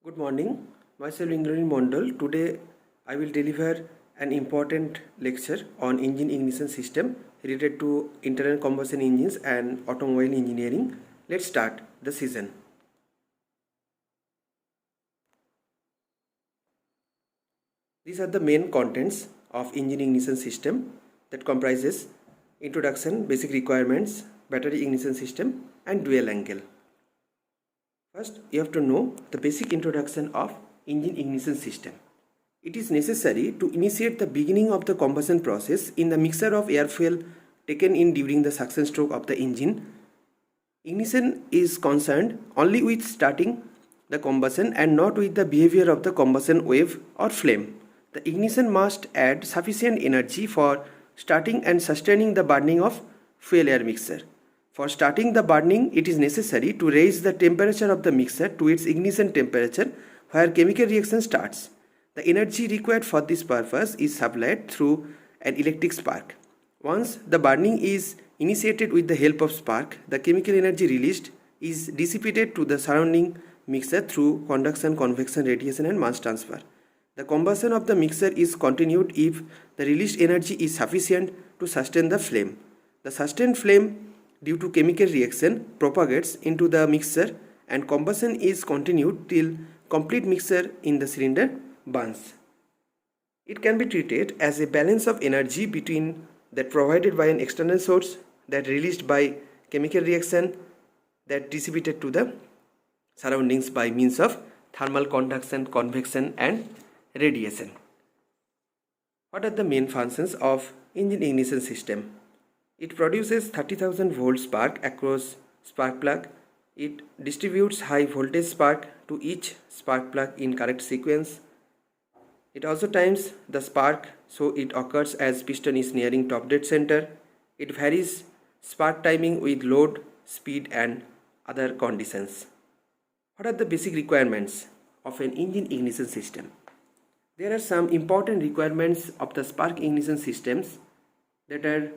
Good morning, myself Indranil Mondal. Today I will deliver an important lecture on engine ignition system related to internal combustion engines and automobile engineering. Let's start the session. These are the main contents of engine ignition system that comprises introduction, basic requirements, battery ignition system and dual angle. First, you have to know the basic introduction of engine ignition system. It is necessary to initiate the beginning of the combustion process in the mixture of air fuel taken in during the suction stroke of the engine. Ignition is concerned only with starting the combustion and not with the behavior of the combustion wave or flame. The ignition must add sufficient energy for starting and sustaining the burning of fuel-air mixture. For starting the burning, it is necessary to raise the temperature of the mixture to its ignition temperature where chemical reaction starts. The energy required for this purpose is supplied through an electric spark. Once the burning is initiated with the help of spark, the chemical energy released is dissipated to the surrounding mixture through conduction, convection, radiation and mass transfer. The combustion of the mixture is continued if the released energy is sufficient to sustain the flame. The sustained flame due to chemical reaction propagates into the mixture and combustion is continued till complete mixture in the cylinder burns. It can be treated as a balance of energy between that provided by an external source, that released by chemical reaction, that dissipated to the surroundings by means of thermal conduction, convection and radiation. What are the main functions of engine ignition system? It produces 30,000 volt spark across spark plug. It distributes high voltage spark to each spark plug in correct sequence. It also times the spark so it occurs as piston is nearing top dead center. It varies spark timing with load, speed and other conditions. What are the basic requirements of an engine ignition system? There are some important requirements of the spark ignition systems, that are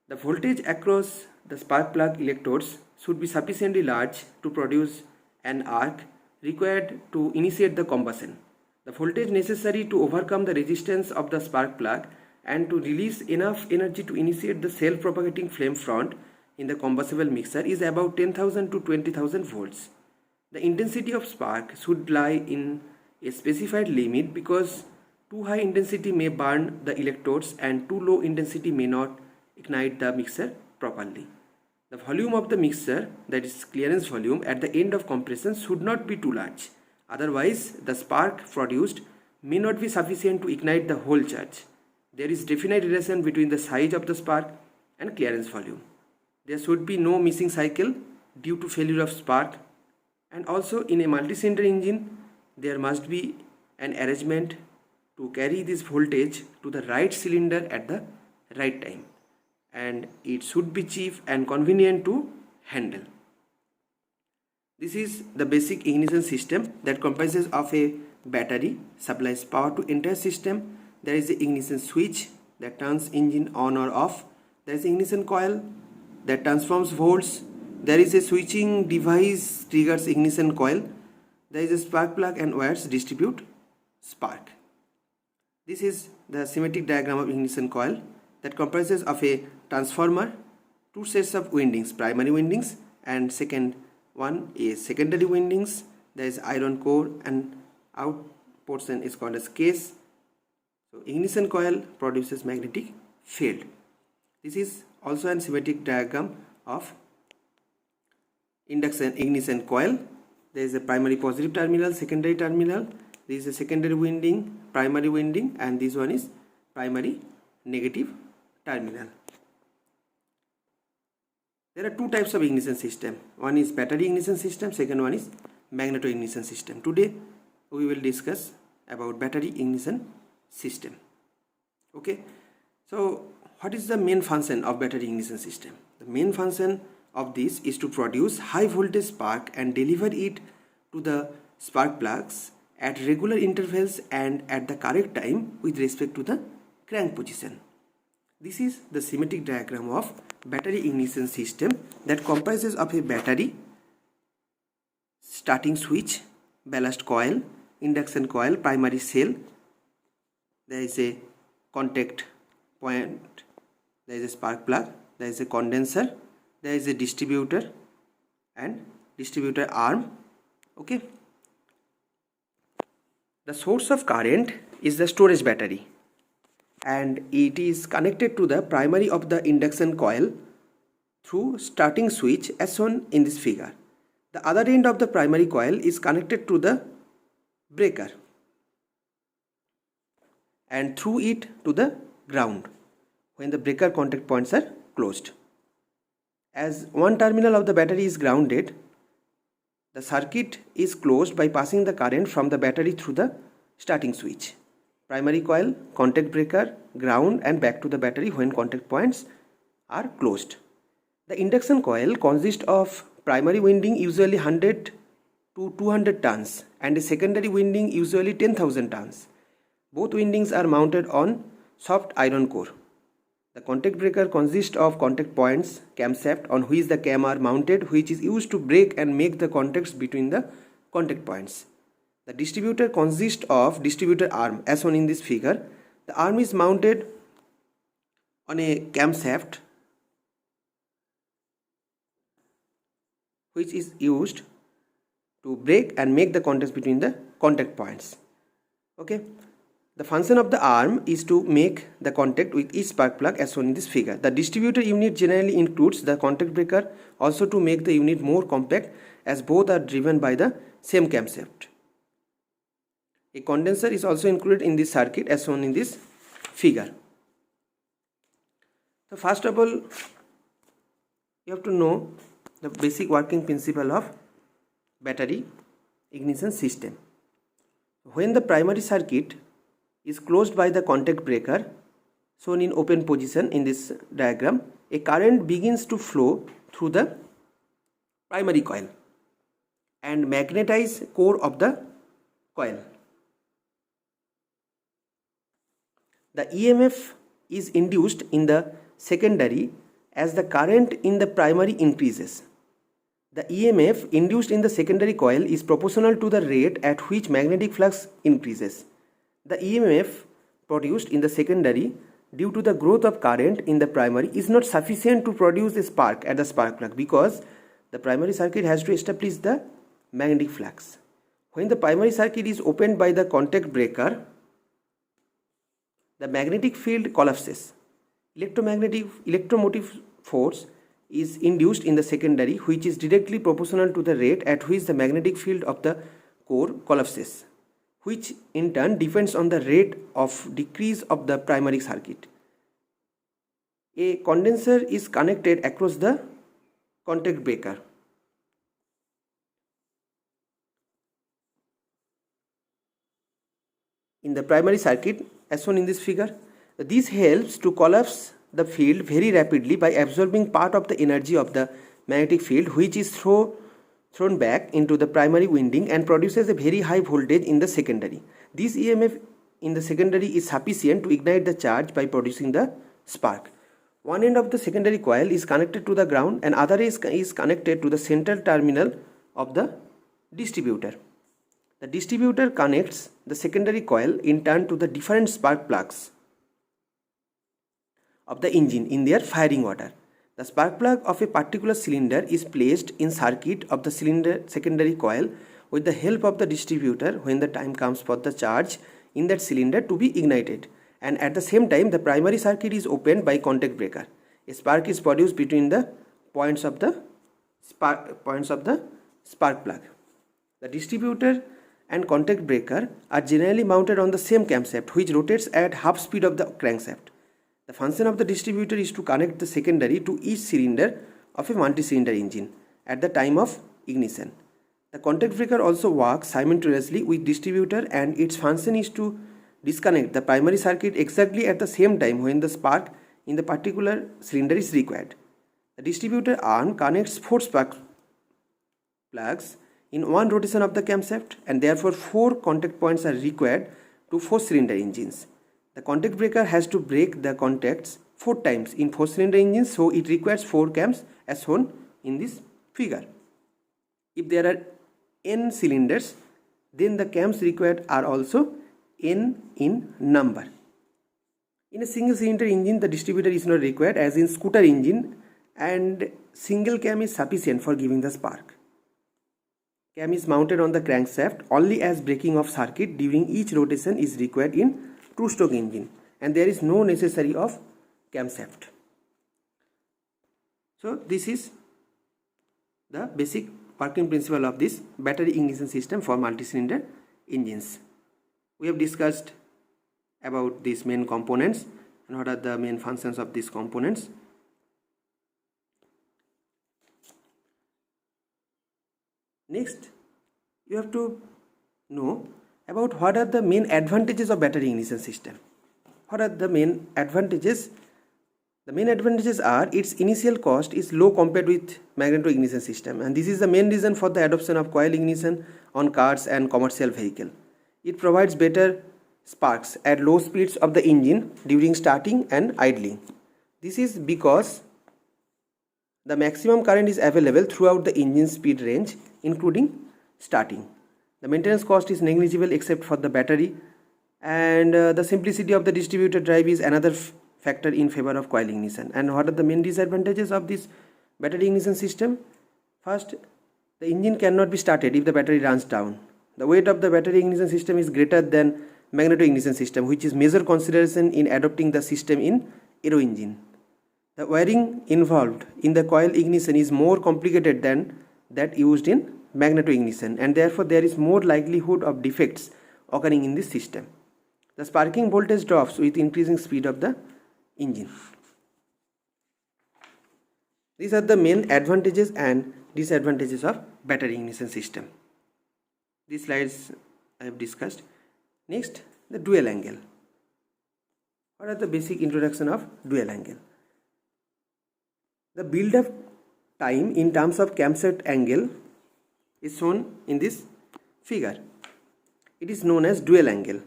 the voltage across the spark plug electrodes should be sufficiently large to produce an arc required to initiate the combustion. The voltage necessary to overcome the resistance of the spark plug and to release enough energy to initiate the self-propagating flame front in the combustible mixture is about 10,000 to 20,000 volts. The intensity of spark should lie in a specified limit because too high intensity may burn the electrodes and too low intensity may not ignite the mixture properly. The volume of the mixture, that is clearance volume, at the end of compression should not be too large. Otherwise, the spark produced may not be sufficient to ignite the whole charge. There is definite relation between the size of the spark and clearance volume. There should be no missing cycle due to failure of spark, and also in a multi-cylinder engine there must be an arrangement to carry this voltage to the right cylinder at the right time, and it should be cheap and convenient to handle. This is the basic ignition system that comprises of a battery, supplies power to entire system. There is the ignition switch that turns engine on or off. There is the ignition coil that transforms volts. There is a switching device triggers ignition coil. There is a spark plug and wires distribute spark. This is the schematic diagram of ignition coil that comprises of a transformer, two sets of windings, primary windings and second one is secondary windings. There is iron core and out portion is called as case. So ignition coil produces magnetic field. This is also an schematic diagram of induction ignition coil. There is a primary positive terminal, secondary terminal. This is a secondary winding, primary winding, and this one is primary negative terminal. There are two types of ignition system. One is battery ignition system, second one is magneto ignition system. Today we will discuss about battery ignition system. Okay, so what is the main function of battery ignition system? The main function of this is to produce high voltage spark and deliver it to the spark plugs at regular intervals and at the correct time with respect to the crank position. This is the schematic diagram of battery ignition system that comprises of a battery, starting switch, ballast coil, induction coil, primary cell, there is a contact point, there is a spark plug, there is a condenser, there is a distributor and distributor arm. Okay. The source of current is the storage battery and it is connected to the primary of the induction coil through starting switch as shown in this figure. The other end of the primary coil is connected to the breaker and through it to the ground when the breaker contact points are closed. As one terminal of the battery is grounded, the circuit is closed by passing the current from the battery through the starting switch. Primary coil, contact breaker, ground and back to the battery when contact points are closed. The induction coil consists of primary winding usually 100 to 200 tons and a secondary winding usually 10,000 tons. Both windings are mounted on soft iron core. The contact breaker consists of contact points, camshaft on which the cam are mounted, which is used to break and make the contacts between the contact points. The distributor consists of distributor arm as shown in this figure. The arm is mounted on a camshaft which is used to break and make the contacts between the contact points. Okay. The function of the arm is to make the contact with each spark plug as shown in this figure. The distributor unit generally includes the contact breaker also to make the unit more compact as both are driven by the same camshaft. A condenser is also included in this circuit as shown in this figure. So first of all, you have to know the basic working principle of battery ignition system. When the primary circuit is closed by the contact breaker shown in open position in this diagram, a current begins to flow through the primary coil and magnetize core of the coil. The EMF is induced in the secondary as the current in the primary increases. The EMF induced in the secondary coil is proportional to the rate at which magnetic flux increases. The EMF produced in the secondary due to the growth of current in the primary is not sufficient to produce a spark at the spark plug because the primary circuit has to establish the magnetic flux. When the primary circuit is opened by the contact breaker, the magnetic field collapses. Electromotive force is induced in the secondary which is directly proportional to the rate at which the magnetic field of the core collapses, which in turn depends on the rate of decrease of the primary circuit. A condenser is connected across the contact breaker. In the primary circuit as shown in this figure, this helps to collapse the field very rapidly by absorbing part of the energy of the magnetic field which is thrown back into the primary winding and produces a very high voltage in the secondary. This EMF in the secondary is sufficient to ignite the charge by producing the spark. One end of the secondary coil is connected to the ground and other is connected to the central terminal of the distributor. The distributor connects the secondary coil in turn to the different spark plugs of the engine in their firing order. The spark plug of a particular cylinder is placed in circuit of the cylinder secondary coil with the help of the distributor when the time comes for the charge in that cylinder to be ignited, and at the same time the primary circuit is opened by contact breaker. A spark is produced between the points of the spark plug. The distributor and contact breaker are generally mounted on the same camshaft which rotates at half speed of the crankshaft. The function of the distributor is to connect the secondary to each cylinder of a multi-cylinder engine at the time of ignition. The contact breaker also works simultaneously with distributor and its function is to disconnect the primary circuit exactly at the same time when the spark in the particular cylinder is required. The distributor arm connects 4 spark plugs in one rotation of the camshaft and therefore 4 contact points are required to 4-cylinder engines. The contact breaker has to break the contacts 4 times in 4-cylinder engines, so it requires 4 cams as shown in this figure. If there are n cylinders, then the cams required are also n in number. In a single cylinder engine, the distributor is not required, as in scooter engine, and single cam is sufficient for giving the spark. Cam is mounted on the crankshaft only as breaking of circuit during each rotation is required in two-stroke engine, and there is no necessary of camshaft. So this is the basic working principle of this battery ignition system for multi-cylinder engines. We have discussed about these main components and what are the main functions of these components. Next, you have to know about what are the main advantages of battery ignition system. What are the main advantages? The main advantages are its initial cost is low compared with magneto ignition system, and this is the main reason for the adoption of coil ignition on cars and commercial vehicle. It provides better sparks at low speeds of the engine during starting and idling. This is because the maximum current is available throughout the engine speed range, including starting. The maintenance cost is negligible except for the battery, and the simplicity of the distributed drive is another factor in favor of coil ignition. And what are the main disadvantages of this battery ignition system? First, the engine cannot be started if the battery runs down. The weight of the battery ignition system is greater than magneto ignition system, which is major consideration in adopting the system in aero engine. The wiring involved in the coil ignition is more complicated than that used in magneto ignition, and therefore there is more likelihood of defects occurring in this system. The sparking voltage drops with increasing speed of the engine. These are the main advantages and disadvantages of battery ignition system. These slides I have discussed. Next, the dual angle. What are the basic introduction of dual angle? The build-up time in terms of camshaft angle is shown in this figure. It is known as dual angle.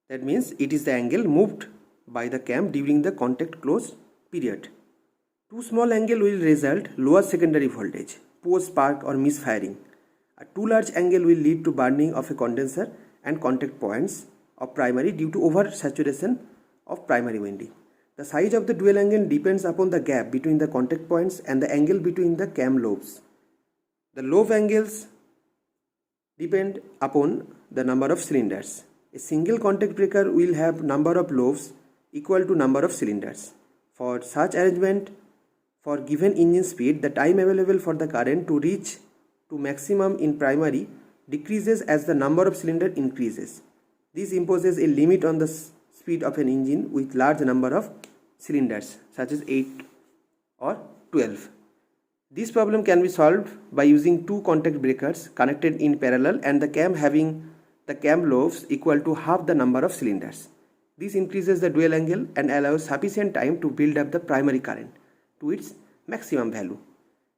That means it is the angle moved by the cam during the contact close period. Too small angle will result lower secondary voltage, poor spark or misfiring. A too large angle will lead to burning of a condenser and contact points of primary due to oversaturation of primary winding. The size of the dual angle depends upon the gap between the contact points and the angle between the cam lobes. The lobe angles depend upon the number of cylinders. A single contact breaker will have number of lobes equal to number of cylinders. For such arrangement, for given engine speed, the time available for the current to reach to maximum in primary decreases as the number of cylinders increases. This imposes a limit on the speed of an engine with large number of cylinders, such as 8 or 12. This problem can be solved by using two contact breakers connected in parallel and the cam having the cam lobes equal to half the number of cylinders. This increases the dual angle and allows sufficient time to build up the primary current to its maximum value.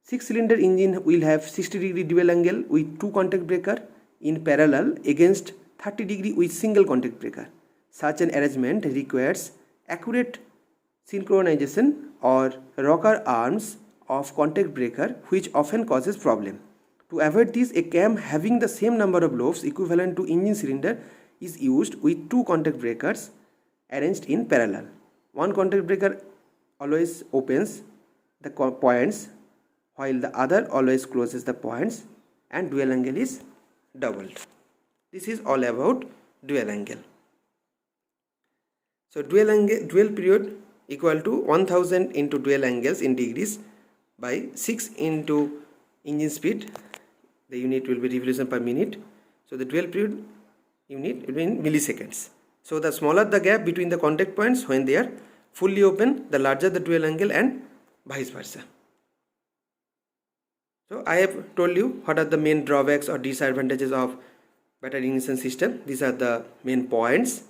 6-cylinder engine will have 60-degree dual angle with two contact breaker in parallel against 30-degree with single contact breaker. Such an arrangement requires accurate synchronization or rocker arms of contact breaker, which often causes problem. To avoid this, a cam having the same number of lobes equivalent to engine cylinder is used with two contact breakers arranged in parallel. One contact breaker always opens the points while the other always closes the points, and dual angle is doubled. This is all about dual angle. So dual period equal to 1000 into dual angles in degrees by 6 into engine speed. The unit will be revolution per minute. So the dual period unit will be in milliseconds. So the smaller the gap between the contact points when they are fully open, the larger the dual angle, and vice versa. So I have told you what are the main drawbacks or disadvantages of battery ignition system. These are the main points.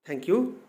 Thank you.